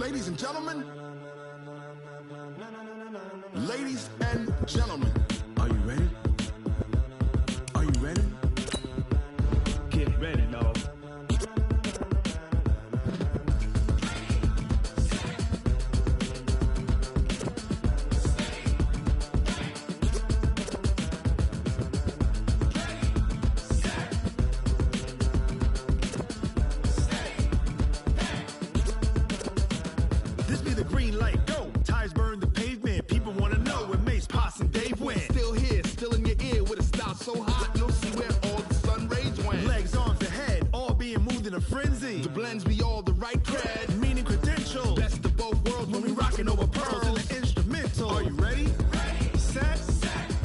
Ladies and gentlemen, ladies and gentlemen, are you ready? Are you ready? Get ready, dog. This be the green light, go. Tires burn the pavement. People want to know where Mace, Poss, and Dave went. Still here, still in your ear with a style so hot, you'll see where all the sun rays went. Legs, arms, and head, all being moved in a frenzy. The blends be all the right cred, meaning credentials. Best of both worlds when we rockin' over pearls in the instrumental. Are you ready? Ready. Set.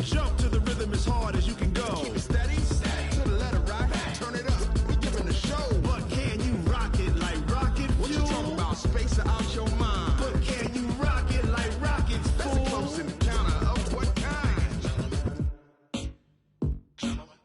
Jump to the rhythm as hard as you can go. Keep it steady. To the letter rock. Turn it up. We giving a show. But can you rock it like rocket fuel? What you talking about? Space out your mind. But can you rock it like rockets, fool? That's a close encounter of what kind? Gentlemen.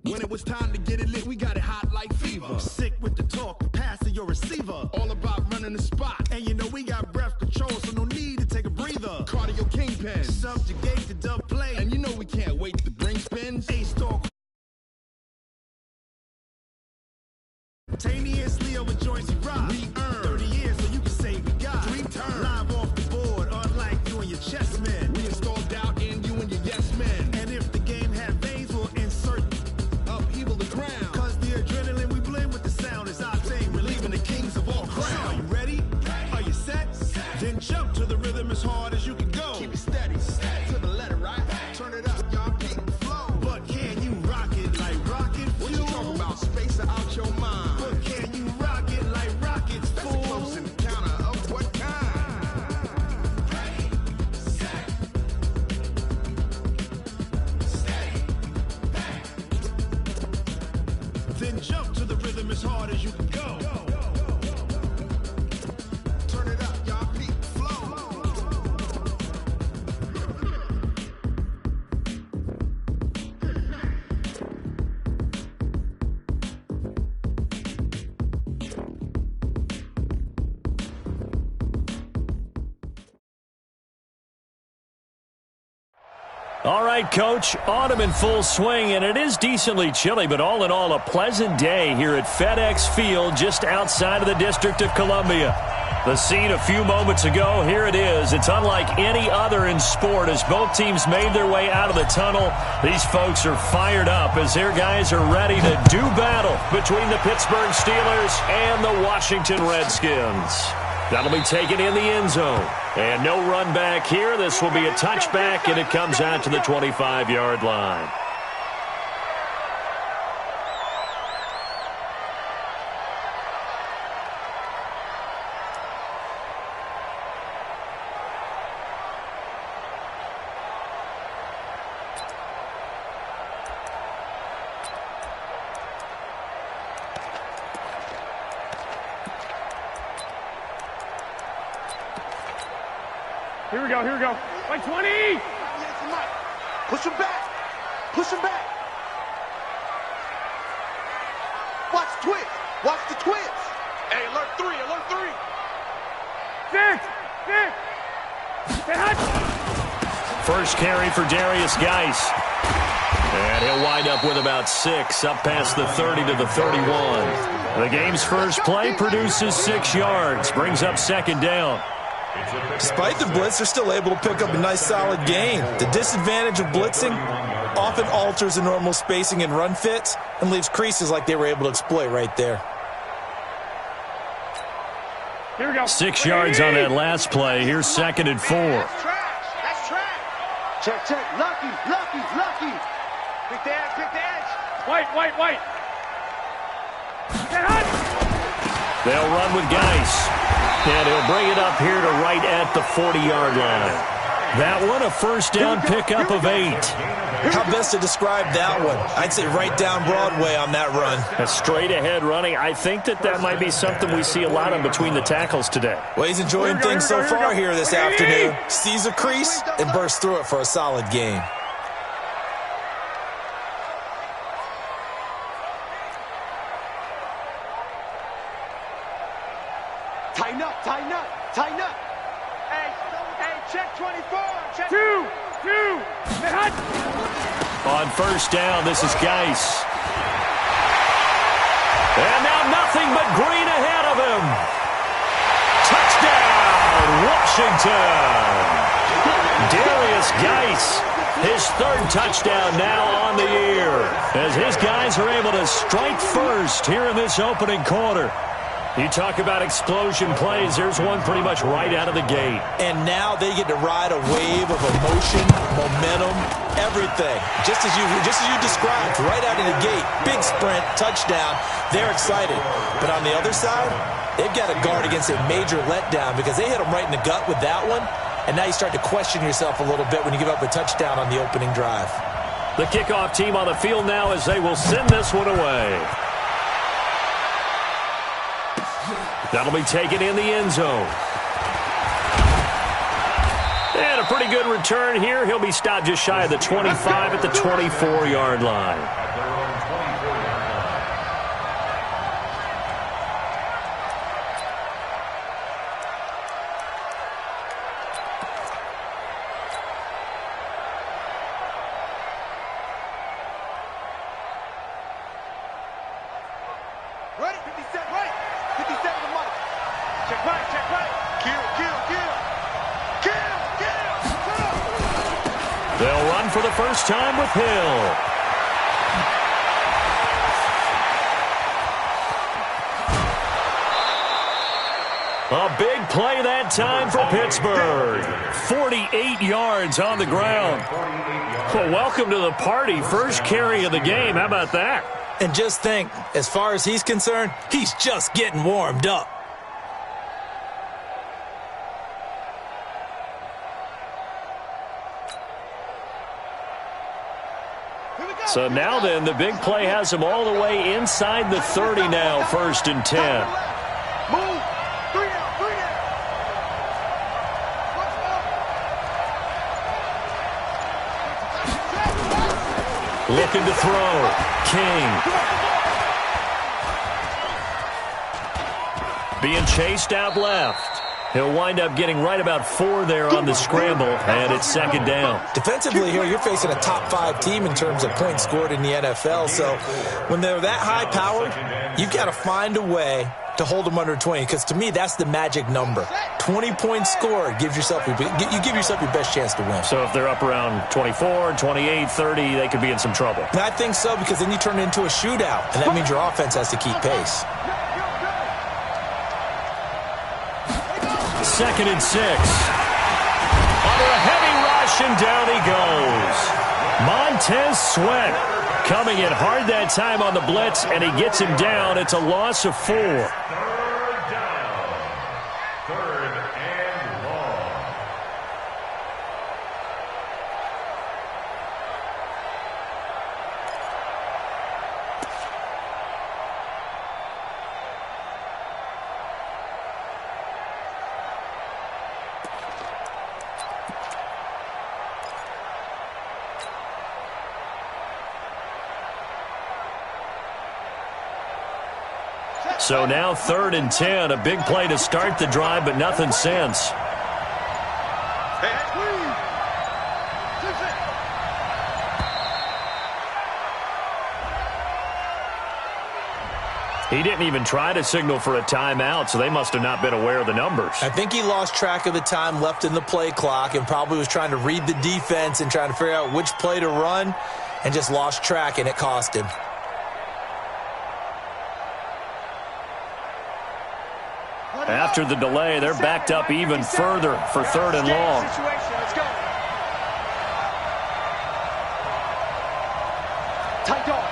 When it was time to get it lit, we got it hot like fever. Sick with the talk, pass to your receiver. All about running the spot. And you know we got breath control, so no need to take a breather. Cardio kingpin. Subjugate the dub play. And you know we can't wait to bring spins. A-star. Simultaneously over joints you rock. We earn 30 years, so you can say we got 3 turns. Live off the board, unlike you and your chess men. We installed doubt in you and your yes men. And if the game had veins, we'll insert upheaval the ground. Cause the adrenaline we blend with the sound is our thing, relieving the kings of all crowns. So are you ready? Are you set? Then jump to the rhythm as hard as you can go. Keep it steady, to the letter, right? Turn it up, y'all keep the flow. But can you rock it like rocket fuel? What you talking about? Space out your mind. But can you rock it like rockets, fool? That's a close encounter of what kind? Ready, set, steady, back. Then jump to the rhythm as hard as you can go. Turn it up, y'all keep the flow. All right, Coach, autumn in full swing, and it is decently chilly, but all in all, a pleasant day here at FedEx Field just outside of the District of Columbia. The scene a few moments ago, here it is. It's unlike any other in sport as both teams made their way out of the tunnel. These folks are fired up as their guys are ready to do battle between the Pittsburgh Steelers and the Washington Redskins. That'll be taken in the end zone. And no run back here. This will be a touchback, and it comes out to the 25-yard line. Here we go, here we go. Like 20! Push him back. Push him back. Watch twitch. Watch the twitch. Hey, alert 3, alert 3. 6! Hut! First carry for Darius Geis. And he'll wind up with about 6, up past the 30 to the 31. The game's first play produces 6 yards, brings up second down. Despite the blitz, they're still able to pick up a nice solid gain. The disadvantage of blitzing often alters the normal spacing and run fits and leaves creases like they were able to exploit right there. Here we go. 6 yards on that last play. Here's second and 4. That's trash. Check. Lucky. Pick the edge. White. Hut! They'll run with Geis. And he'll bring it up here to right at the 40-yard line. That one, a first down pickup of 8. How best to describe that one? I'd say right down Broadway on that run. A straight-ahead running. I think that might be something we see a lot of between the tackles today. Well, he's enjoying things so far here this afternoon. Sees a crease and bursts through it for a solid gain. Tighten up, tighten up, tighten up. Hey, check 24. Check 2, 2. Hey, hot. On first down, this is Geis. And now nothing but green ahead of him. Touchdown, Washington. Darius Geis, his third touchdown now on the year, as his guys are able to strike first here in this opening quarter. You talk about explosion plays. There's one pretty much right out of the gate. And now they get to ride a wave of emotion, momentum, everything. Just as you described, right out of the gate. Big sprint, touchdown. They're excited. But on the other side, they've got to guard against a major letdown because they hit them right in the gut with that one. And now you start to question yourself a little bit when you give up a touchdown on the opening drive. The kickoff team on the field now as they will send this one away. That'll be taken in the end zone. And a pretty good return here. He'll be stopped just shy of the 25 at the 24-yard line. Ready? 57, right. 57 to Mike. Check right, check right. Kill. They'll run for the first time with Hill. A big play that time for Pittsburgh. 48 yards on the ground. Well, welcome to the party. First carry of the game. How about that? And just think, as far as he's concerned, he's just getting warmed up. So now then, the big play has him all the way inside the 30 now, 1st and 10. Move. 3 down. Looking to throw. King. Being chased out left. He'll wind up getting right about 4 there on the scramble, and it's 2nd down. Defensively here, you're facing a top 5 team in terms of points scored in the NFL. So when they're that high-powered, you've got to find a way to hold them under 20, because to me, that's the magic number. 20 points scored, you give yourself your best chance to win. So if they're up around 24, 28, 30, they could be in some trouble. And I think so, because then you turn it into a shootout, and that means your offense has to keep pace. 2nd and 6. Under a heavy rush, and down he goes. Montez Sweat coming in hard that time on the blitz, and he gets him down. It's a loss of 4. So now 3rd and 10, a big play to start the drive, but nothing since. He didn't even try to signal for a timeout, so they must have not been aware of the numbers. I think he lost track of the time left in the play clock and probably was trying to read the defense and trying to figure out which play to run and just lost track, and it cost him. After the delay, they're backed up even further for 3rd and long. Let's go. Tight dog.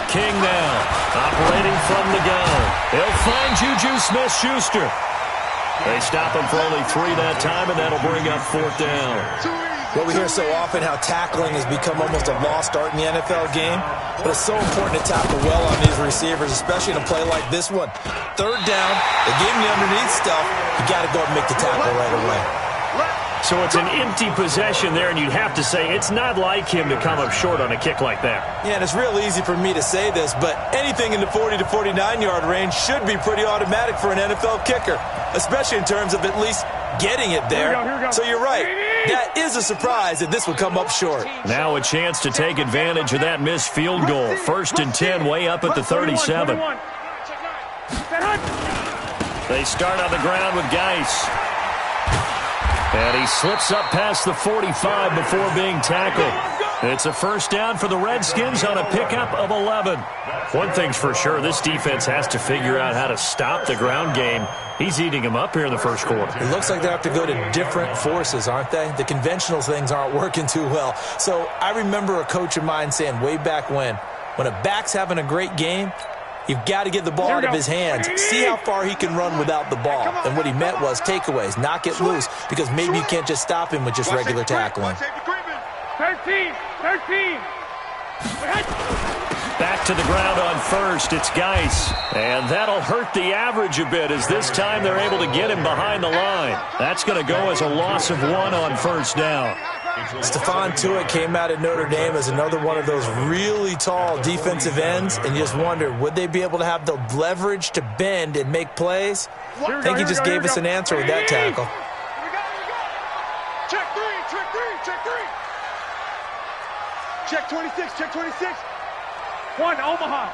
King now, operating from the gun. He'll find Juju Smith-Schuster. They stop him for only 3 that time, and that'll bring up 4th down. Well, we hear so often how tackling has become almost a lost art in the NFL game, but it's so important to tackle well on these receivers, especially in a play like this one. 3rd down, they gave him the underneath stuff. You got to go and make the tackle right away. So it's an empty possession there, and you'd have to say it's not like him to come up short on a kick like that. Yeah, and it's real easy for me to say this, but anything in the 40 to 49-yard range should be pretty automatic for an NFL kicker, especially in terms of at least getting it there. Here we go. So you're right. That is a surprise that this would come up short. Now a chance to take advantage of that missed field goal. 1st and 10, way up at the 37. They start on the ground with Geis. And he slips up past the 45 before being tackled. It's a first down for the Redskins on a pickup of 11. One thing's for sure, this defense has to figure out how to stop the ground game. He's eating him up here in the first quarter. It looks like they have to go to different forces, aren't they? The conventional things aren't working too well. So I remember a coach of mine saying way back when a back's having a great game, you've got to get the ball out of his hands. See how far he can run without the ball. And what he meant was takeaways, knock it loose, because maybe you can't just stop him with just regular tackling. 13. Back to the ground on first. It's Geis. And that'll hurt the average a bit as this time they're able to get him behind the line. That's going to go as a loss of 1 on first down. Stephon Tuitt came out of Notre Dame as another one of those really tall defensive ends, and you just wonder, would they be able to have the leverage to bend and make plays? I think he just gave us an answer with that tackle. Check three. Check 26. 1, Omaha.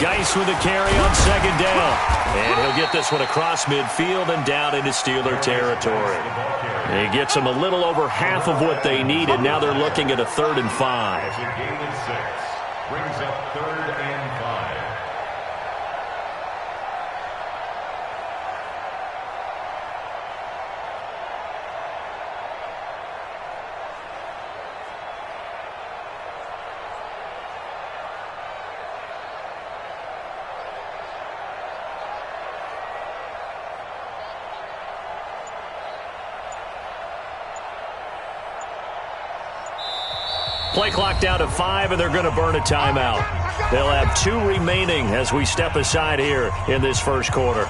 Geis with a carry on 2nd down. And he'll get this one across midfield and down into Steeler territory. He gets them a little over half of what they needed. Now they're looking at a 3rd and 5. Brings up 3rd and 5. Play clock down to 5, and they're going to burn a timeout. They'll have 2 remaining as we step aside here in this first quarter.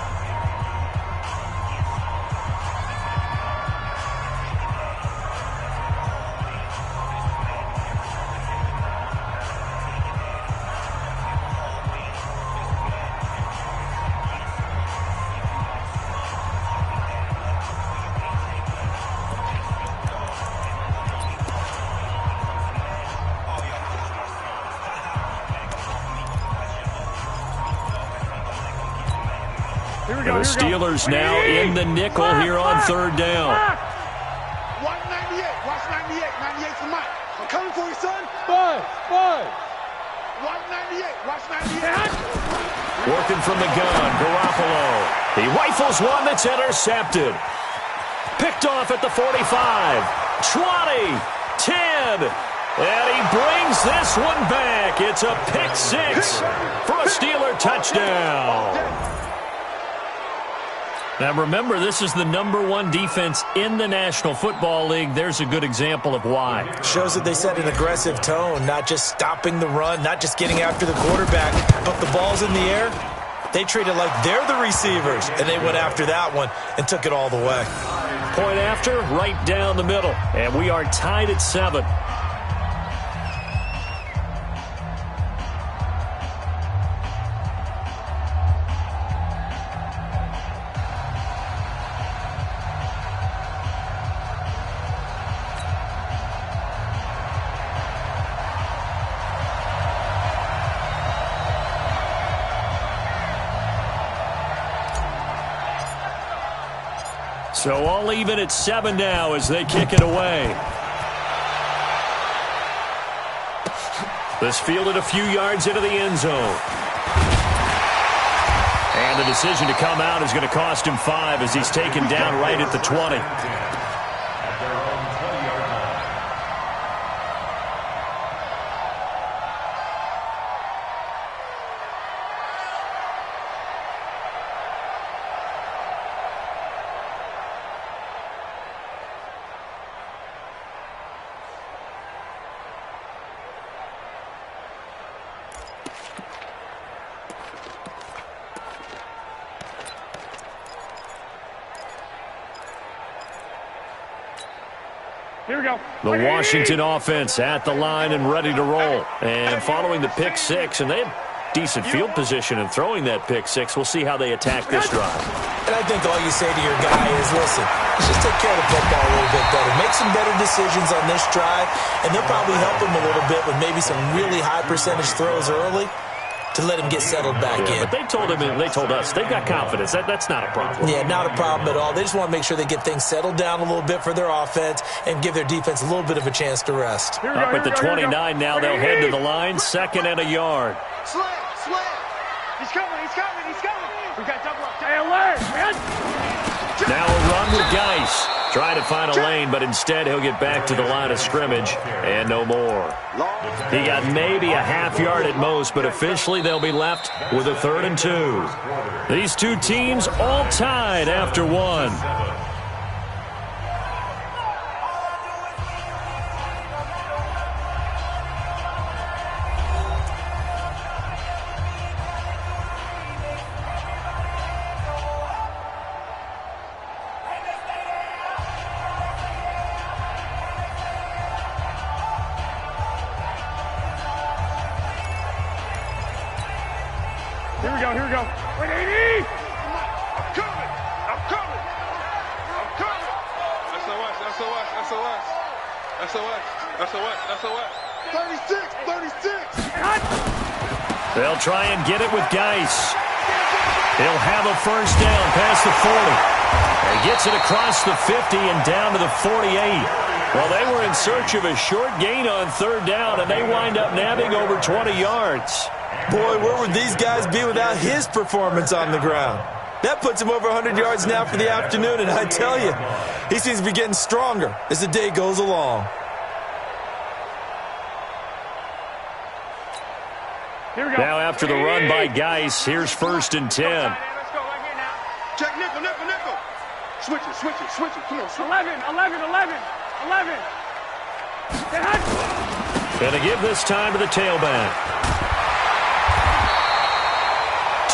The Steelers now in the nickel here on 3rd down. Watch 98. Watch 98. 98's the mic. I'm coming for you, son. Five. Watch 98. Watch 98. Working from the gun, Garoppolo. He rifles one that's intercepted. Picked off at the 45. 20. 10. And he brings this one back. It's a pick 6 for a Steeler touchdown. Now, remember, this is the #1 defense in the National Football League. There's a good example of why. Shows that they set an aggressive tone, not just stopping the run, not just getting after the quarterback, but the ball's in the air. They treat it like they're the receivers, and they went after that one and took it all the way. Point after, right down the middle. And we are tied at 7. So all even at 7 now as they kick it away. This fielded a few yards into the end zone. And the decision to come out is going to cost him 5 as he's taken down right at the 20. Here we go. The Washington offense at the line and ready to roll. And following the pick six, and they have decent field position in throwing that pick six. We'll see how they attack this drive. And I think all you say to your guy is, listen, let's just take care of the football a little bit better. Make some better decisions on this drive, and they'll probably help him a little bit with maybe some really high percentage throws early to let him get settled back in. But they told him, and they told us, they've got confidence. That's not a problem. Yeah, not a problem at all. They just want to make sure they get things settled down a little bit for their offense and give their defense a little bit of a chance to rest. Up at the 29 now, they'll head to the line, 2nd and a yard. Slam. He's coming. We got double up. Hey, alert, man. Now a run with Geis. Trying to find a lane, but instead he'll get back to the line of scrimmage and no more. He got maybe a half yard at most, but officially they'll be left with a 3rd and 2. These two teams all tied after one. Here we go. 180. I'm coming. SOS. 36. They'll try and get it with Geis. He'll have a first down past the 40. He gets it across the 50 and down to the 48. Well, they were in search of a short gain on 3rd down, and they wind up nabbing over 20 yards. Boy, where would these guys be without his performance on the ground? That puts him over 100 yards now for the afternoon, and I tell you, he seems to be getting stronger as the day goes along. Here we go. Now after the run by Geis, here's 1st and 10. Let's go right here now. Check nickel. Switch it. Come on. 11. Get hot. Gonna give this time to the tailback.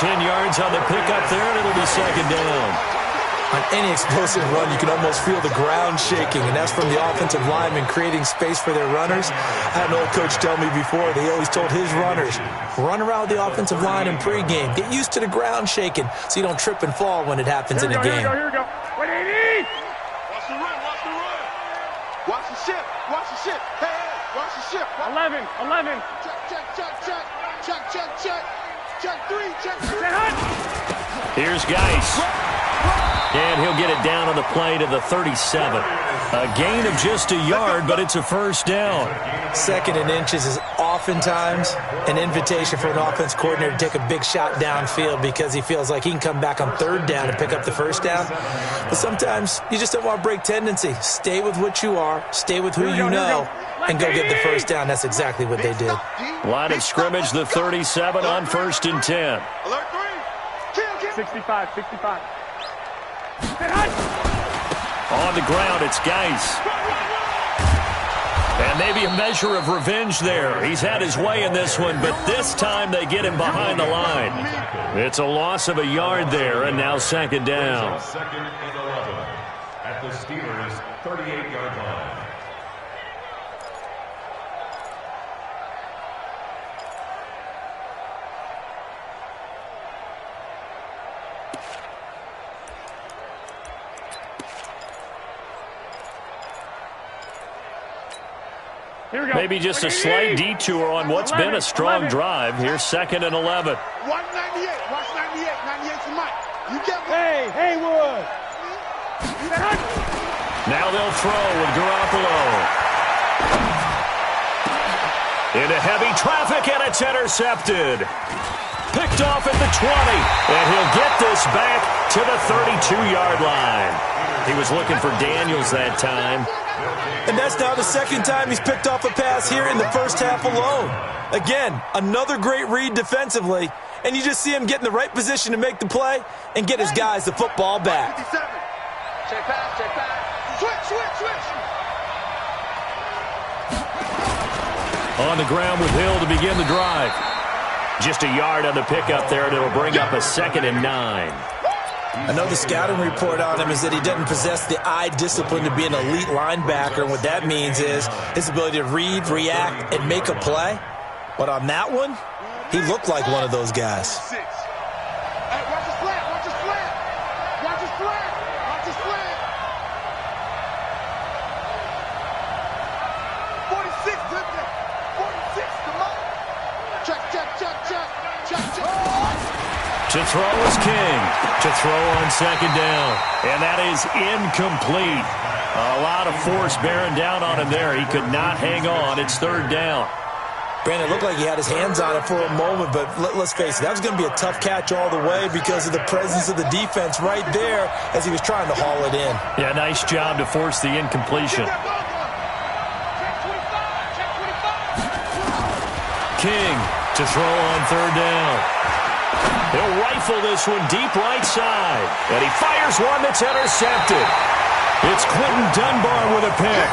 10 yards on the pickup there, and it'll be 2nd down. On any explosive run, you can almost feel the ground shaking, and that's from the offensive linemen creating space for their runners. I had an old coach tell me before, they always told his runners, run around the offensive line in pregame. Get used to the ground shaking so you don't trip and fall when it happens in a game. Here we go. 180. Watch the run. Watch the shift. Hey, watch the shift. 11. Check 3. Get hot. Here's Geis. And he'll get it down on the play to the 37. A gain of just a yard, but it's a first down. 2nd and inches is oftentimes an invitation for an offense coordinator to take a big shot downfield because he feels like he can come back on 3rd down and pick up the first down. But sometimes you just don't want to break tendency. Stay with what you are, stay with who you know, and go get the first down. That's exactly what they did. Line of scrimmage, the 37 on 1st and 10. Alert 3. 65. On the ground, it's Geis. And maybe a measure of revenge there. He's had his way in this one, but this time they get him behind the line. It's a loss of a yard there, and now 2nd down. 2nd and 11 at the Steelers' 38-yard line. Here we go. Maybe just a slight detour on what's been a strong drive. Here's 2nd and 11. 198. Watch 98. 98 to Mike. You get one. Hey, Haywood. Now they'll throw with Garoppolo. Into heavy traffic, and it's intercepted. Picked off at the 20, and he'll get this back to the 32-yard line. He was looking for Daniels that time. And that's now the 2nd time he's picked off a pass here in the first half alone. Again, another great read defensively, and you just see him get in the right position to make the play and get his guys the football back. 57. Check pass. Switch. On the ground with Hill to begin the drive. Just a yard on the pickup there, and it'll bring up a 2nd and 9. I know the scouting report on him is that he doesn't possess the eye discipline to be an elite linebacker. And what that means is his ability to read, react, and make a play. But on that one, he looked like one of those guys. Hey, watch his slant, watch his slant. Watch his slant, watch his slant. 46, 46, come on. Check. To throw is King. To throw on second down. And that is incomplete. A lot of force bearing down on him there. He could not hang on. It's third down. Brandon, it looked like he had his hands on it for a moment, but let's face it, that was going to be a tough catch all the way because of the presence of the defense right there as he was trying to haul it in. Yeah, nice job to force the incompletion. King to throw on third down. He'll rifle this one deep right side. And he fires one that's intercepted. It's Quentin Dunbar with a pick.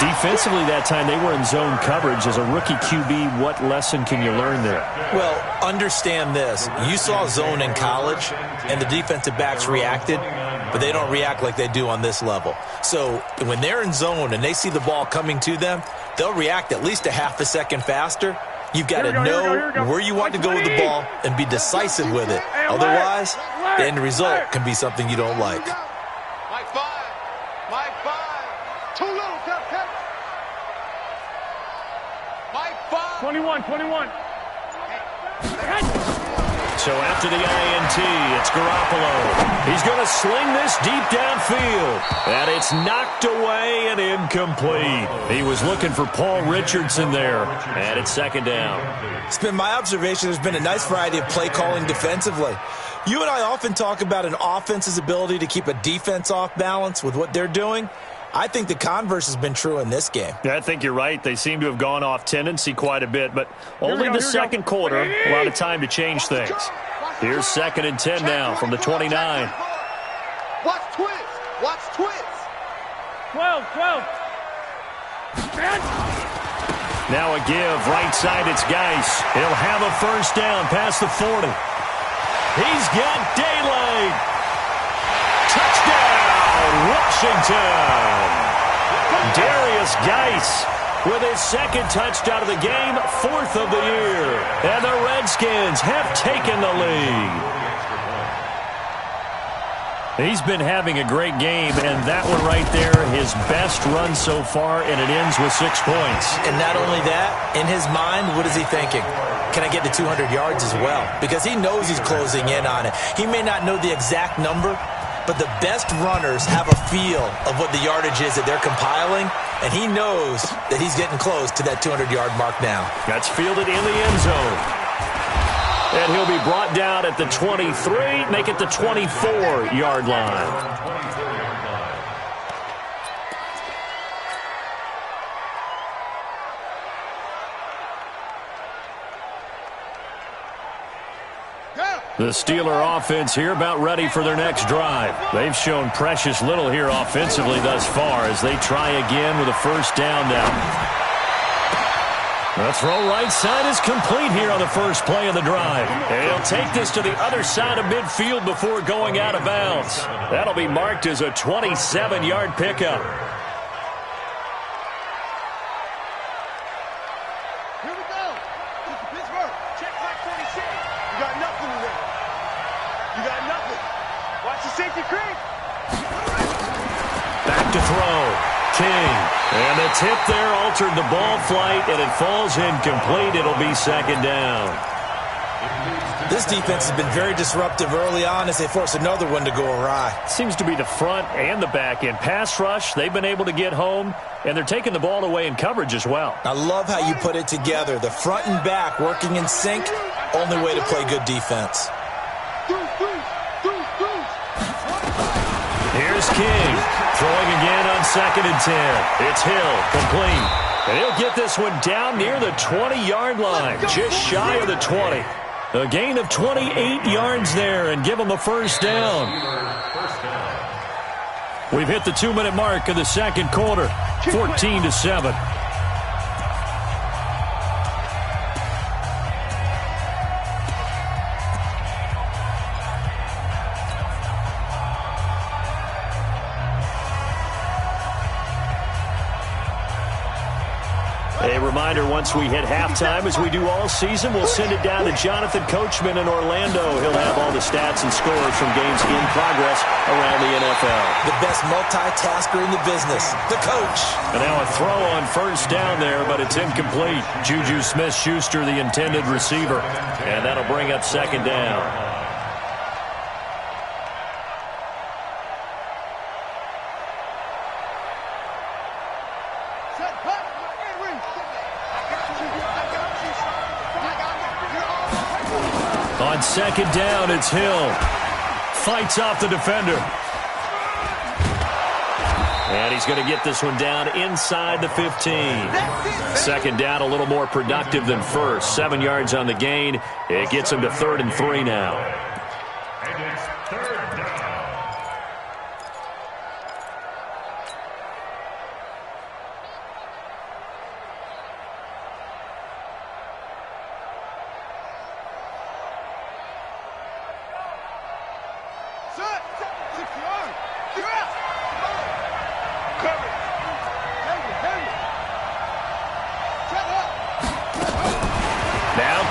Defensively that time, they were in zone coverage. As a rookie QB, what lesson can you learn there? Well, understand this. You saw zone in college, and the defensive backs reacted, but they don't react like they do on this level. So when they're in zone and they see the ball coming to them, they'll react at least a half a second faster. You've got to know where you want to go with the ball and be decisive with it. Otherwise, the end result can be something you don't like. Mike 5. Too little, Cap. Mike 5. 21. So after the INT, it's Garoppolo. He's going to sling this deep downfield. And it's knocked away and incomplete. He was looking for Paul Richardson there. And it's second down. It's been my observation there's been a nice variety of play calling defensively. You and I often talk about an offense's ability to keep a defense off balance with what they're doing. I think the converse has been true in this game. Yeah, I think you're right. They seem to have gone off tendency quite a bit, but only the second quarter, a lot of time to change things. Here's 2nd and 10 now from the 29. Watch twist. 12. Now a give, right side, it's Geis. He'll have a first down past the 40. He's got daylight. Touchdown, Washington. Darius Geis with his second touchdown of the game, 4th of the year. And the Redskins have taken the lead. He's been having a great game, and that one right there, his best run so far, and it ends with 6 points. And not only that, in his mind, what is he thinking? Can I get to 200 yards as well? Because he knows he's closing in on it. He may not know the exact number, but the best runners have a feel of what the yardage is that they're compiling, and he knows that he's getting close to that 200-yard mark now. That's fielded in the end zone. And he'll be brought down at the 23, make it the 24-yard line. The Steeler offense here about ready for their next drive. They've shown precious little here offensively thus far as they try again with a first down now. The throw right side is complete here on the first play of the drive. And he'll take this to the other side of midfield before going out of bounds. That'll be marked as a 27-yard pickup. Here we go. Pittsburgh. Check back 46. You got nothing in there. You got nothing. Watch the safety creep. Back to throw. King. And the tip there altered the ball flight, and it falls incomplete. It'll be second down. This defense has been very disruptive early on as they force another one to go awry. Seems to be the front and the back end. Pass rush, they've been able to get home, and they're taking the ball away in coverage as well. I love how you put it together. The front and back working in sync, only way to play good defense. Here's King, throwing again on 2nd and 10. It's Hill, complete. And he'll get this one down near the 20-yard line, just shy of the 20. A gain of 28 yards there and give him a first down. We've hit the 2-minute mark of the second quarter, 14-7. reminder, once we hit halftime, as we do all season, we'll send it down to Jonathan Coachman in Orlando. He'll have all the stats and scores from games in progress around the NFL. The best multitasker in the business, the coach. And now a throw on first down there, but it's incomplete. Juju Smith-Schuster, the intended receiver. And that'll bring up second down. On second down, it's Hill. Fights off the defender. And he's going to get this one down inside the 15. Second down, a little more productive than first. 7 yards on the gain. It gets him to 3rd and 3 now. And it's 3rd down.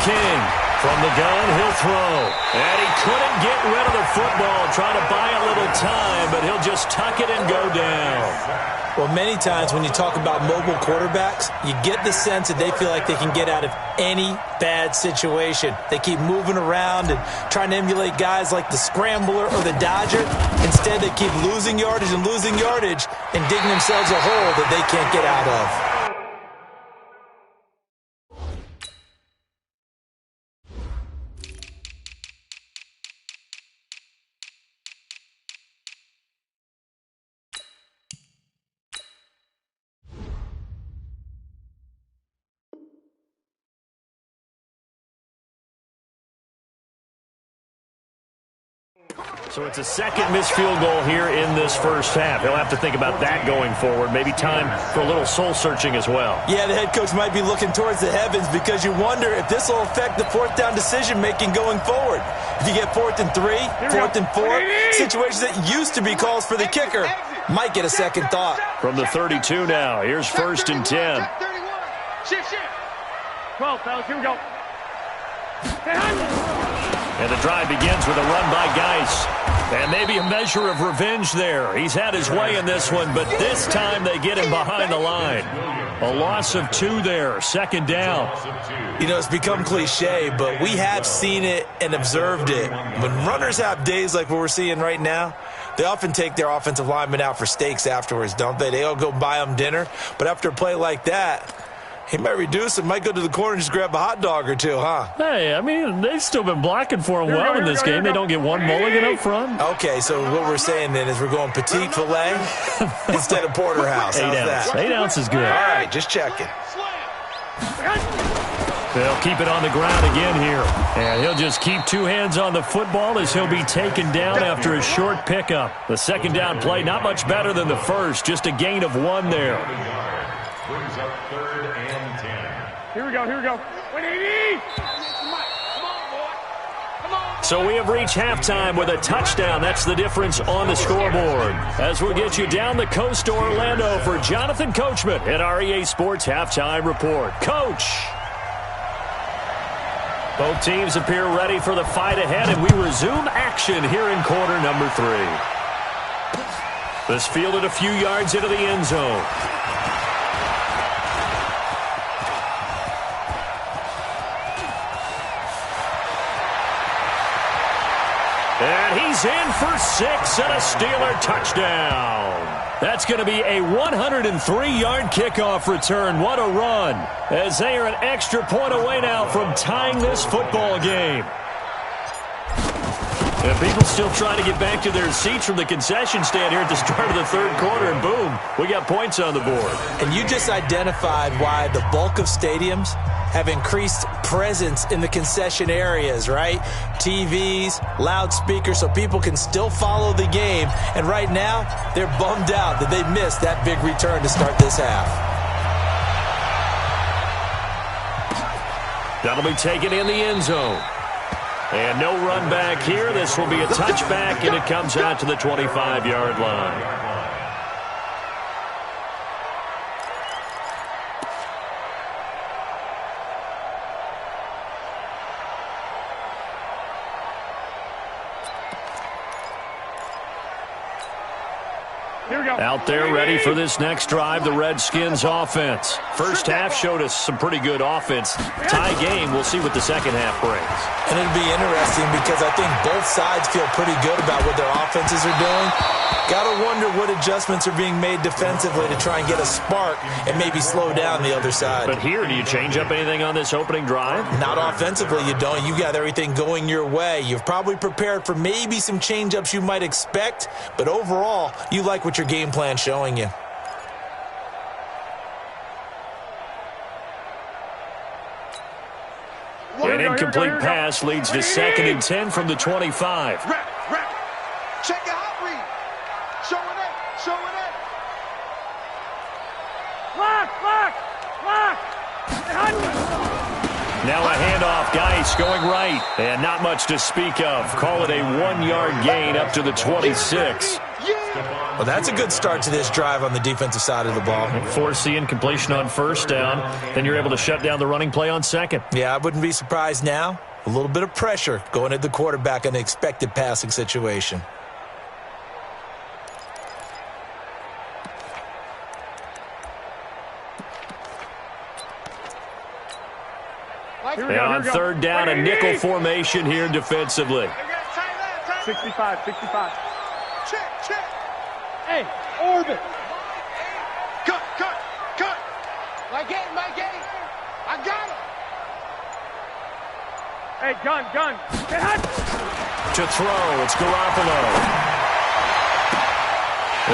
King from the gun, he'll throw. And he couldn't get rid of the football, trying to buy a little time, but he'll just tuck it and go down. Well, many times when you talk about mobile quarterbacks, you get the sense that they feel like they can get out of any bad situation. They keep moving around and trying to emulate guys like the Scrambler or the Dodger. Instead, they keep losing yardage and digging themselves a hole that they can't get out of. So it's a second missed field goal here in this first half. He'll have to think about that going forward. Maybe time for a little soul-searching as well. Yeah, the head coach might be looking towards the heavens because you wonder if this will affect the fourth down decision-making going forward. If you get 4th and 3, 4th and 4, situations that used to be calls for the kicker might get a second thought. From the 32 now, here's 1st and 10. Shift. 12, fellas, here we go. And the drive begins with a run by Geis. And maybe a measure of revenge there. He's had his way in this one, but this time they get him behind the line. A loss of 2 there, 2nd down. You know, it's become cliche, but we have seen it and observed it. When runners have days like what we're seeing right now, they often take their offensive linemen out for steaks afterwards, don't they? They all go buy them dinner. But after a play like that, he might reduce it, might go to the corner and just grab a hot dog or two, huh? Hey, I mean, they've still been blocking for him well in this game. They don't get one mulligan up front. Okay, so what we're saying then is we're going petite filet instead of porterhouse. 8 ounce. 8 ounce is good. All right, just checking. They'll keep it on the ground again here. And he'll just keep 2 hands on the football as he'll be taken down after a short pickup. The second down play, not much better than the first, just a gain of 1 there. Brings up 3rd and 10. Here we go. 180! So we have reached halftime with a touchdown. That's the difference on the scoreboard. As we'll get you down the coast to Orlando for Jonathan Coachman at our EA Sports Halftime Report. Coach! Both teams appear ready for the fight ahead, and we resume action here in quarter number 3. This fielded a few yards into the end zone. And he's in for 6 and a Steeler touchdown. That's going to be a 103-yard kickoff return. What a run, as they are an extra point away now from tying this football game. And people still trying to get back to their seats from the concession stand here at the start of the 3rd quarter, and boom, we got points on the board. And you just identified why the bulk of stadiums have increased presence in the concession areas, right? TVs, loudspeakers, so people can still follow the game. And right now, they're bummed out that they missed that big return to start this half. That'll be taken in the end zone. And no run back here. This will be a touchback, and it comes out to the 25-yard line. Here we go. Out there ready for this next drive, the Redskins offense. First half showed us some pretty good offense. Tie game, we'll see what the second half brings. And it'll be interesting because I think both sides feel pretty good about what their offenses are doing. Got to wonder what adjustments are being made defensively to try and get a spark and maybe slow down the other side. But here, do you change up anything on this opening drive? Not offensively, you don't. You got everything going your way. You've probably prepared for maybe some change-ups you might expect, but overall, you like what your game plan's showing you. An incomplete pass leads to 2nd and 10 from the 25. Rap. Check your hot read. Showing it. Lock. Now a handoff, Geis going right. And not much to speak of. Call it a 1-yard gain up to the 26. Well, that's a good start to this drive on the defensive side of the ball. Force the incompletion on first down. Then you're able to shut down the running play on second. Yeah, I wouldn't be surprised now. A little bit of pressure going at the quarterback in an expected passing situation. And on third down, a nickel formation here defensively. 65. Check. Hey, orbit. Cut. My game. I got him. Hey, gun. Get hot. To throw, it's Garoppolo.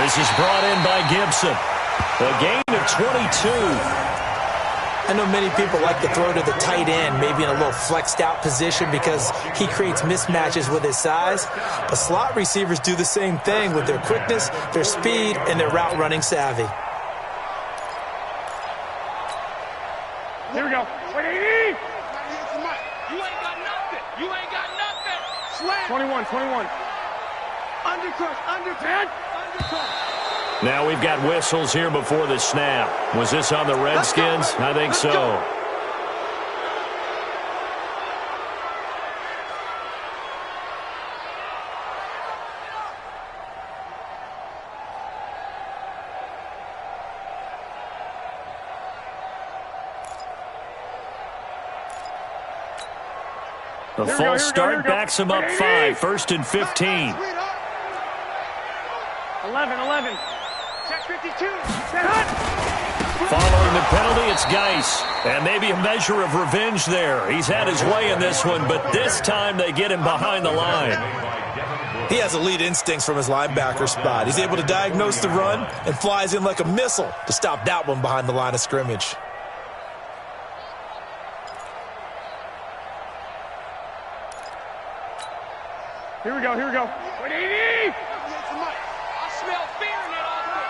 This is brought in by Gibson. A gain of 22. I know many people like to throw to the tight end, maybe in a little flexed out position because he creates mismatches with his size. But slot receivers do the same thing with their quickness, their speed, and their route running savvy. Here we go. 180. You ain't got nothing. Slam. 21. Undercut. Now we've got whistles here before the snap. Was this on the Redskins? I think so. The false start backs him up 5. 1st and 15. 11. Check 52. Following the penalty, it's Geis. And maybe a measure of revenge there. He's had his way in this one, but this time they get him behind the line. He has elite instincts from his linebacker spot. He's able to diagnose the run and flies in like a missile to stop that one behind the line of scrimmage. Here we go. 180. I smell fear in that offense.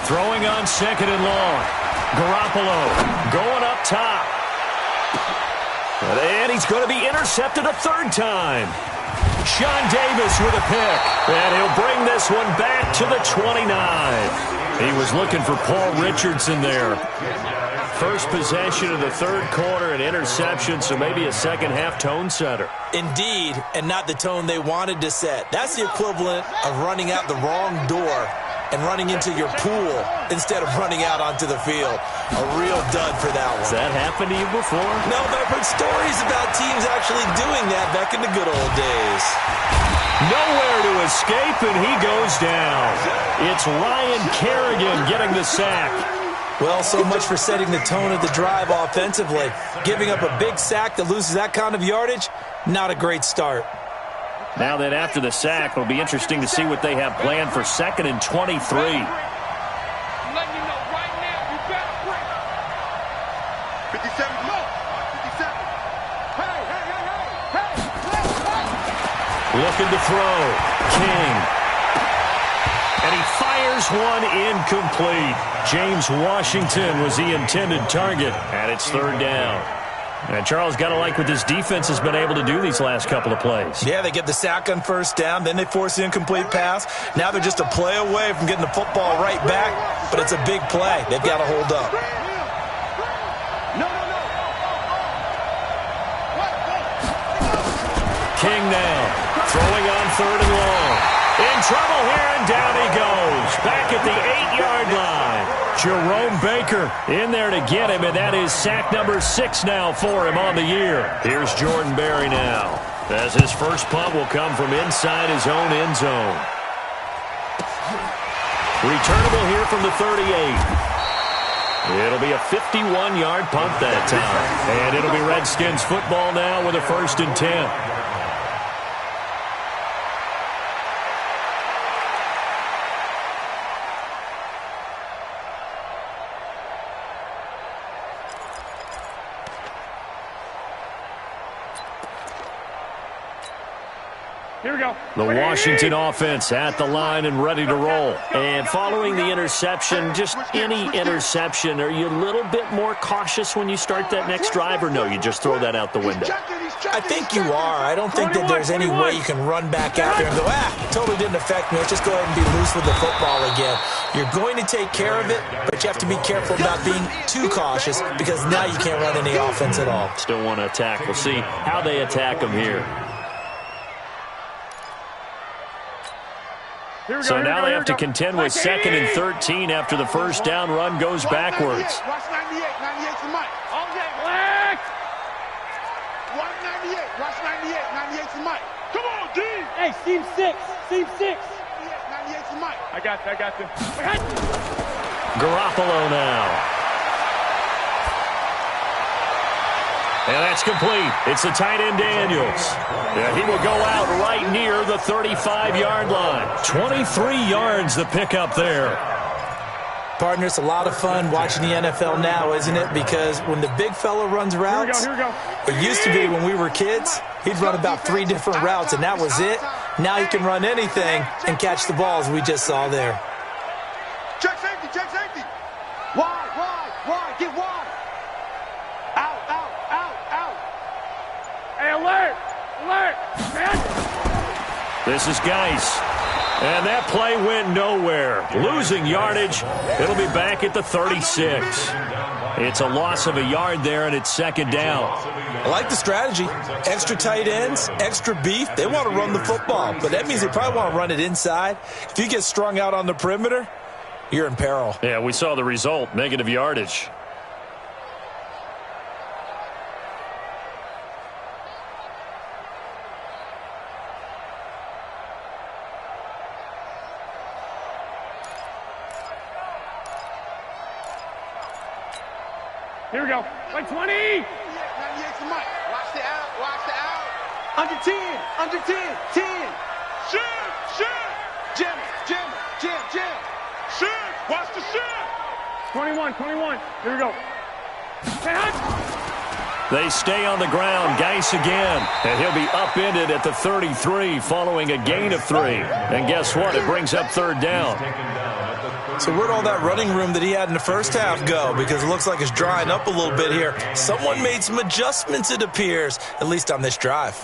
Throwing on 2nd and long. Garoppolo going up top. And he's going to be intercepted a 3rd time. Sean Davis with a pick. And he'll bring this one back to the 29. He was looking for Paul Richardson there. First possession of the 3rd quarter, an interception, so maybe a second-half tone setter. Indeed, and not the tone they wanted to set. That's the equivalent of running out the wrong door and running into your pool instead of running out onto the field. A real dud for that one. Has that happened to you before? No, but I've heard stories about teams actually doing that back in the good old days. Nowhere to escape, and he goes down. It's Ryan Kerrigan getting the sack. Well, so much for setting the tone of the drive offensively. Giving up a big sack that loses that kind of yardage, not a great start. Now that after the sack, it'll be interesting to see what they have planned for 2nd and 23. I'm letting you know right now, you better break. 57, low. 57. Hey. Looking to throw. King. And he fires one incomplete. James Washington was the intended target, and it's 3rd down. And Charles, got to like what this defense has been able to do these last couple of plays. Yeah, they get the sack on 1st down, then they force the incomplete pass. Now they're just a play away from getting the football right back, but it's a big play. They've got to hold up. King now, throwing on third and long. In trouble here, and down he goes. Back at the 8-yard line. Jerome Baker in there to get him, and that is sack number 6 now for him on the year. Here's Jordan Berry now, as his first punt will come from inside his own end zone. Returnable here from the 38. It'll be a 51-yard punt that time. And it'll be Redskins football now with a 1st and 10. Here we go. The Washington offense at the line and ready to roll. And following the interception, just any interception, are you a little bit more cautious when you start that next drive, or no, you just throw that out the window? I think you are. I don't think that there's any way you can run back out there and go, totally didn't affect me. Let's just go ahead and be loose with the football again. You're going to take care of it, but you have to be careful about being too cautious because now you can't run any offense at all. Still want to attack. We'll see how they attack them here. So now they have to contend with 2nd and 13 after the first down run goes backwards. Watch 98. 98's the mic. Okay, black. Watch 98. Watch 98. 98's the mic. Come on, D. Hey, seam 6. Seam 6. 98's the mic. I got you. Garoppolo now. And that's complete. It's the tight end Daniels. Yeah, he will go out right near the 35-yard line. 23 yards the pickup there. Partner, it's a lot of fun watching the NFL now, isn't it? Because when the big fella runs routes, Here we go. it used to be when we were kids, he'd run about 3 different routes, and that was it. Now he can run anything and catch the balls we just saw there. Check safety. Check safety. Wide. Get wide. Out. Hey, alert. Man. This is Geis. And that play went nowhere. Losing yardage. It'll be back at the 36. It's a loss of a yard there, and it's 2nd down. I like the strategy. Extra tight ends, extra beef. They want to run the football, but that means they probably want to run it inside. If you get strung out on the perimeter, you're in peril. Yeah, we saw the result, negative yardage. Here we go. Like 20. 98's the mic. Watch the out. Under 10. 10. Shoot. Jim. Shoot. Watch the shoot. 21. Here we go. They stay on the ground. Geis again. And he'll be upended at the 33 following a gain of 3. And guess what? It brings up 3rd down. So where'd all that running room that he had in the first half go? Because it looks like it's drying up a little bit here. Someone made some adjustments, it appears, at least on this drive.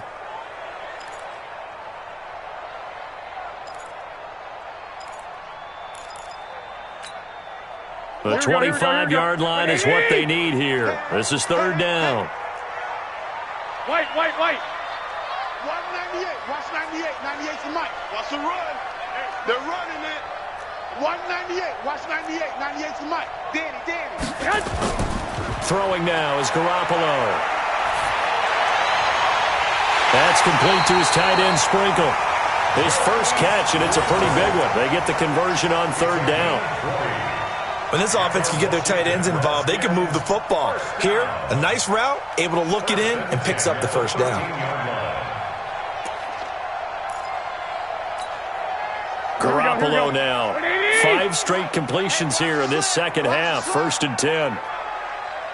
The 25-yard line is what they need here. This is 3rd down. White. 198. Watch 98. 98's the mic. Watch the run. They're running it. 198. Watch 98. 98's the mic. Danny. Throwing now is Garoppolo. That's complete to his tight end Sprinkle. His first catch, and it's a pretty big one. They get the conversion on 3rd down. When this offense can get their tight ends involved, they can move the football. Here, a nice route, able to look it in, and picks up the 1st down. Garoppolo now. 5 straight completions here in this 2nd half. 1st and 10.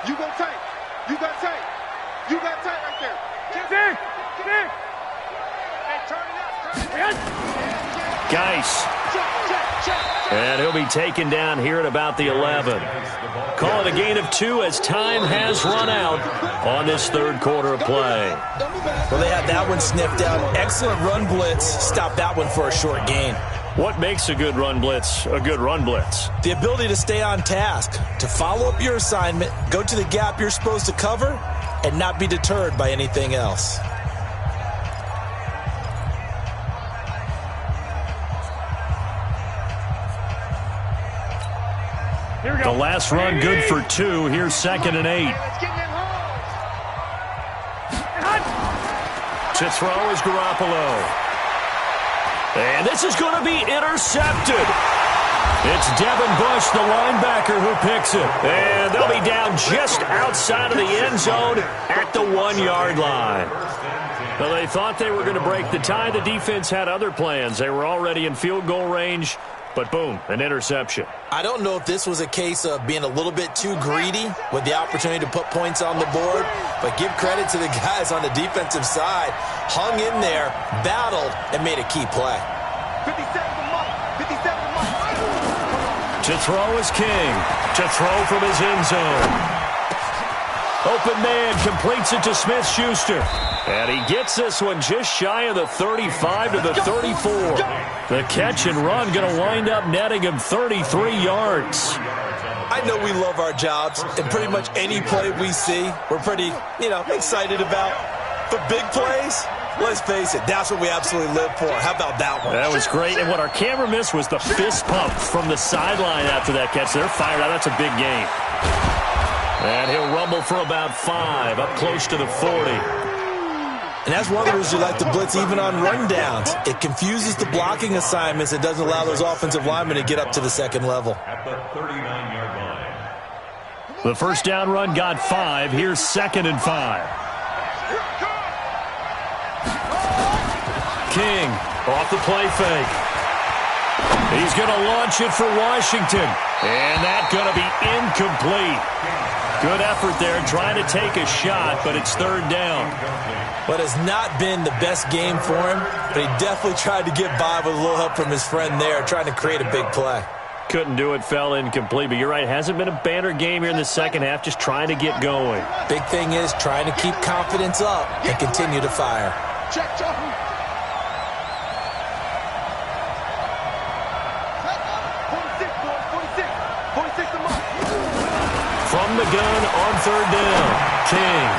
You got tight right there. Hey, turn it up. Geis. And he'll be taken down here at about the 11. Call it a gain of 2 as time has run out on this 3rd quarter of play. Well, they had that one sniffed out. Excellent run blitz. Stop that one for a short gain. What makes a good run blitz a good run blitz? The ability to stay on task, to follow up your assignment, go to the gap you're supposed to cover, and not be deterred by anything else. The last run good for 2. Here's 2nd and 8. To throw is Garoppolo. And this is going to be intercepted. It's Devin Bush, the linebacker, who picks it. And they'll be down just outside of the end zone at the 1-yard line. Well, they thought they were going to break the tie. The defense had other plans. They were already in field goal range, but boom, an interception. I don't know if this was a case of being a little bit too greedy with the opportunity to put points on the board, but give credit to the guys on the defensive side. Hung in there, battled, and made a key play. 57 to Mike. 57 to Mike. To throw is King. To throw from his end zone. Open man completes it to Smith-Schuster. And he gets this one just shy of the 35 to the 34. The catch and run going to wind up netting him 33 yards. I know we love our jobs, and pretty much any play we see, we're pretty, excited about. But big plays, let's face it, that's what we absolutely live for. How about that one? That was great, and what our camera missed was the fist pump from the sideline after that catch. They're fired out. That's a big game. And he'll rumble for about 5, up close to the 40. And that's one of the reasons you like to blitz even on rundowns. It confuses the blocking assignments. It doesn't allow those offensive linemen to get up to the second level. At the 39-yard line. The first down run got 5. Here's 2nd and 5. King off the play fake. He's going to launch it for Washington. And that's going to be incomplete. Good effort there trying to take a shot, but it's 3rd down. But it's not been the best game for him, but he definitely tried to get by with a little help from his friend there, trying to create a big play. Couldn't do it, fell incomplete, but you're right, hasn't been a banner game here in the second half, just trying to get going. Big thing is trying to keep confidence up and continue to fire. Check, check. 46 to Mike. From the gun on 3rd down, King.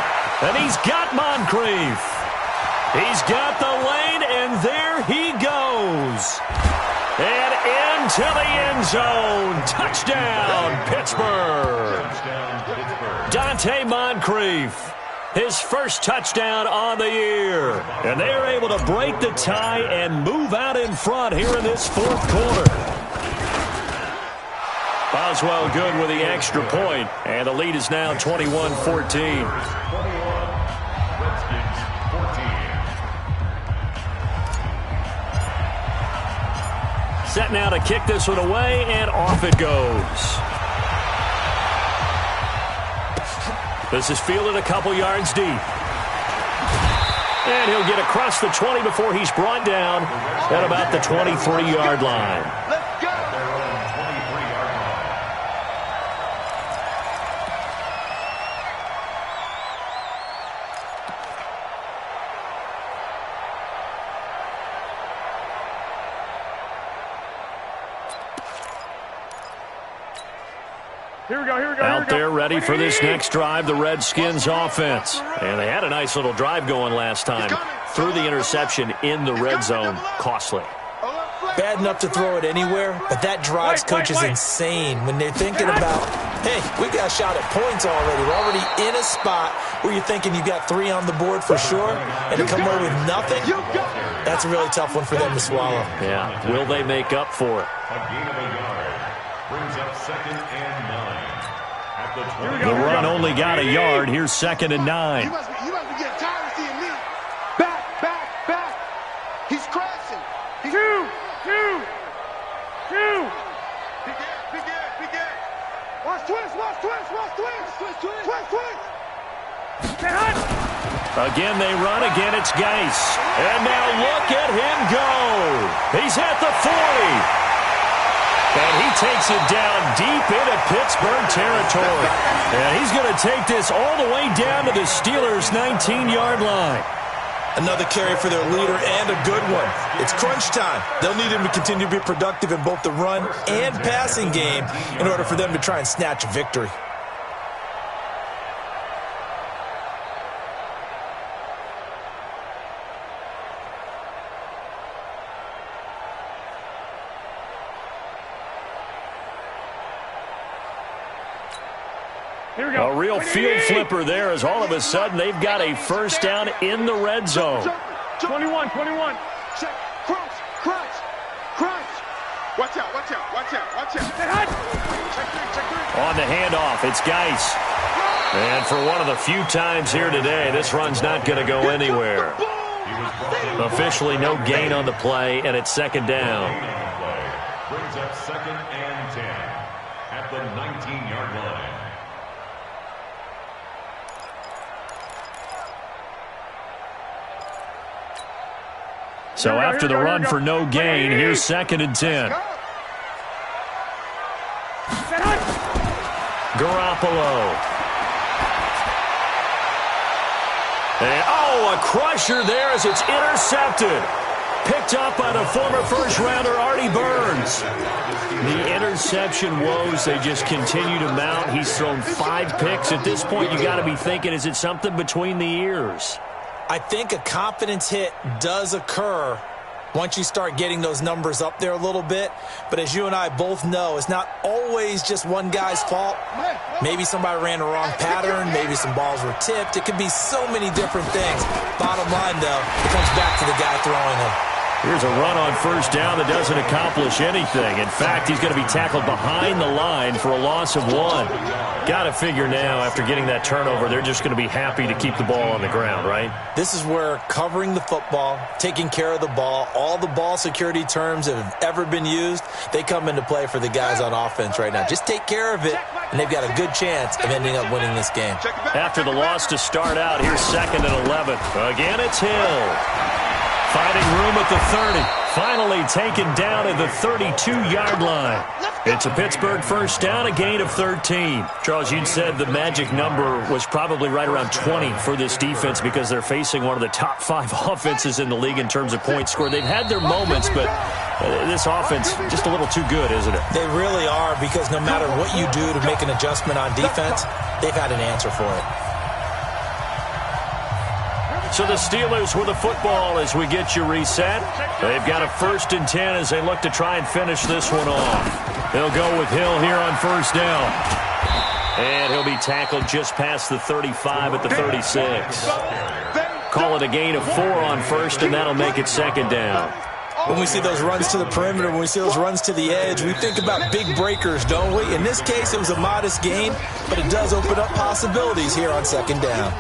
And he's got Moncrief. He's got the lane, and there he goes. And into the end zone. Touchdown, Pittsburgh. Dante Moncrief, his first touchdown on the year. And they're able to break the tie and move out in front here in this 4th quarter. Boswell good with the extra point, and the lead is now 21-14. Set now to kick this one away, and off it goes. This is fielded a couple yards deep. And he'll get across the 20 before he's brought down at about the 23-yard line. Let's go. Here we go. Out there ready for this next drive, the Redskins offense. And they had a nice little drive going last time. Threw the interception in the red zone. Costly. Bad enough to throw it anywhere, but that drives coaches insane when they're thinking about, hey, we got a shot at points already. We're already in a spot where you're thinking you got 3 on the board for sure, and to come away with nothing, that's a really tough one for them to swallow. Yeah, will they make up for it? A gain of a yard. Brings up 2nd and 9. At the 20. The run only got a yard. Here's 2nd and 9. You must be getting tired of seeing me. Back. He's crashing. Two. Big air. Watch twist. Again, they run. Again, it's Geis. And now look at him go. He's at the 40. And he takes it down deep into Pittsburgh territory. And he's going to take this all the way down to the Steelers' 19-yard line. Another carry for their leader and a good one. It's crunch time. They'll need him to continue to be productive in both the run and passing game in order for them to try and snatch a victory. Here we go. A real field flipper there as all of a sudden they've got a first down in the red zone. 21. Check. Crunch. Watch out. Check three. On the handoff, it's Geis. And for one of the few times here today, this run's not going to go anywhere. Officially no gain on the play, and it's second down. Brings up 2nd and 10 at the 19-yard line. So after the run for no gain, here's 2nd and 10. Garoppolo. And, a crusher there as it's intercepted. Picked up by the former first-rounder Artie Burns. The interception woes, they just continue to mount. He's thrown 5 picks. At this point, you got to be thinking, is it something between the ears? I think a confidence hit does occur once you start getting those numbers up there a little bit. But as you and I both know, it's not always just one guy's fault. Maybe somebody ran the wrong pattern. Maybe some balls were tipped. It could be so many different things. Bottom line, though, it comes back to the guy throwing them. Here's a run on first down that doesn't accomplish anything. In fact, he's going to be tackled behind the line for a loss of 1. Got to figure now, after getting that turnover, they're just going to be happy to keep the ball on the ground, right? This is where covering the football, taking care of the ball, all the ball security terms that have ever been used, they come into play for the guys on offense right now. Just take care of it, and they've got a good chance of ending up winning this game. After the loss to start out, here's 2nd and 11. Again, it's Hill. Finding room at the 30. Finally taken down at the 32-yard line. It's a Pittsburgh first down, a gain of 13. Charles, you'd said the magic number was probably right around 20 for this defense because they're facing one of the top 5 offenses in the league in terms of points scored. They've had their moments, but this offense just a little too good, isn't it? They really are, because no matter what you do to make an adjustment on defense, they've had an answer for it. So the Steelers with the football as we get you reset. They've got a 1st and 10 as they look to try and finish this one off. They'll go with Hill here on first down. And he'll be tackled just past the 35 at the 36. Call it a gain of 4 on first, and that'll make it 2nd down. When we see those runs to the perimeter, when we see those runs to the edge, we think about big breakers, don't we? In this case, it was a modest gain, but it does open up possibilities here on 2nd down.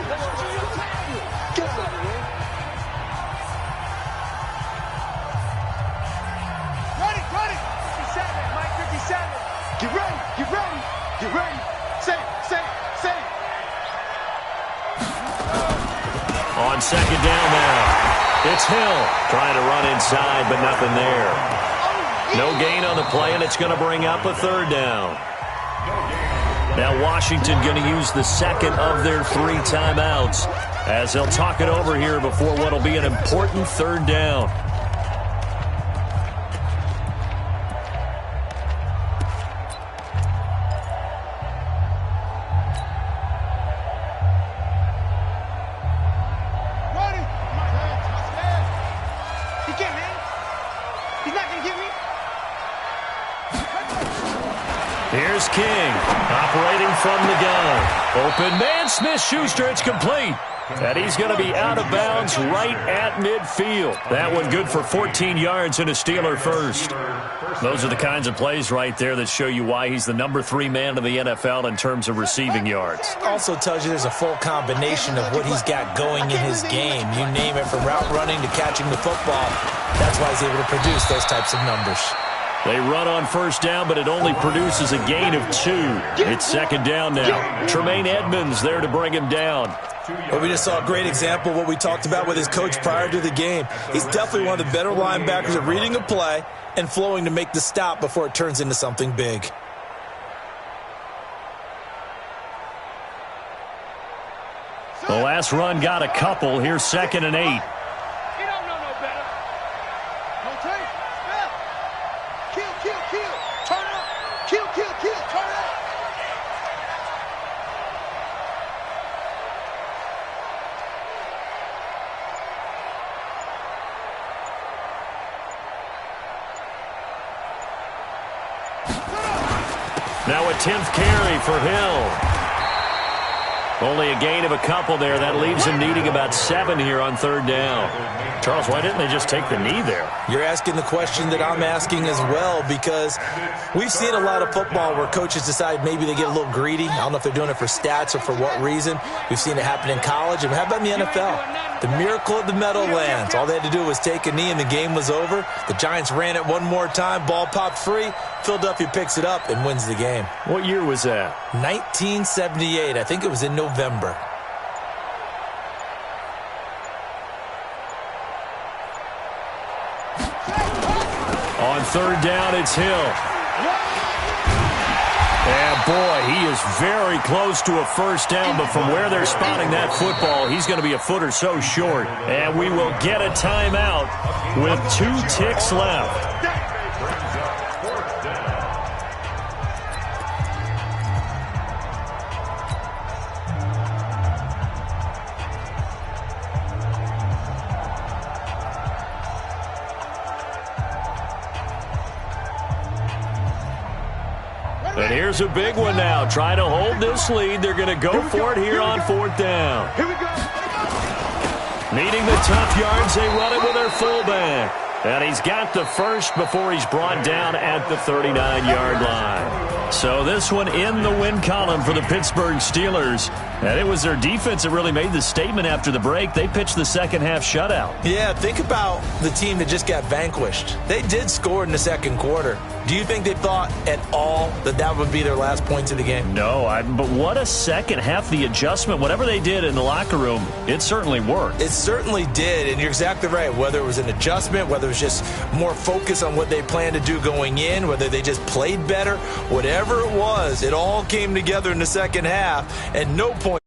Get ready. Say. On 2nd down now, it's Hill trying to run inside, but nothing there. No gain on the play, and it's going to bring up a 3rd down. Now Washington going to use the 2nd of their 3 timeouts as they'll talk it over here before what will be an important 3rd down. Here's King, operating from the gun. Open man, Smith-Schuster, it's complete. And he's going to be out of bounds right at midfield. That one good for 14 yards and a Steeler first. Those are the kinds of plays right there that show you why he's the number 3 man in the NFL in terms of receiving yards. Also tells you there's a full combination of what he's got going in his game. You name it, from route running to catching the football. That's why he's able to produce those types of numbers. They run on first down, but it only produces a gain of 2. It's 2nd down now. Tremaine Edmonds there to bring him down. Well, we just saw a great example of what we talked about with his coach prior to the game. He's definitely one of the better linebackers at reading a play and flowing to make the stop before it turns into something big. The last run got a couple. Here's 2nd and 8. Now a 10th carry for Hill. Only a gain of a couple there. That leaves him needing about 7 here on 3rd down. Charles, why didn't they just take the knee there? You're asking the question that I'm asking as well, because we've seen a lot of football where coaches decide maybe they get a little greedy. I don't know if they're doing it for stats or for what reason. We've seen it happen in college. And how about in the NFL? The miracle of the Meadowlands. All they had to do was take a knee and the game was over. The Giants ran it one more time. Ball popped free. Philadelphia picks it up and wins the game. What year was that? 1978. I think it was in November. On 3rd down, it's Hill. And boy, he is very close to a 1st down, but from where they're spotting that football, he's going to be a foot or so short. And we will get a timeout with 2 ticks left. And here's a big one now. Trying to hold this lead. They're going to go for it here on 4th down. Here we go. Needing the tough yards, they run it with their fullback. And he's got the first before he's brought down at the 39-yard line. So this one in the win column for the Pittsburgh Steelers. And it was their defense that really made the statement after the break. They pitched the second-half shutout. Yeah, think about the team that just got vanquished. They did score in the 2nd quarter. Do you think they thought at all that that would be their last points of the game? No, but what a second half. The adjustment, whatever they did in the locker room, it certainly worked. It certainly did, and you're exactly right. Whether it was an adjustment, whether it was just more focus on what they planned to do going in, whether they just played better, whatever it was, it all came together in the second half, and no point.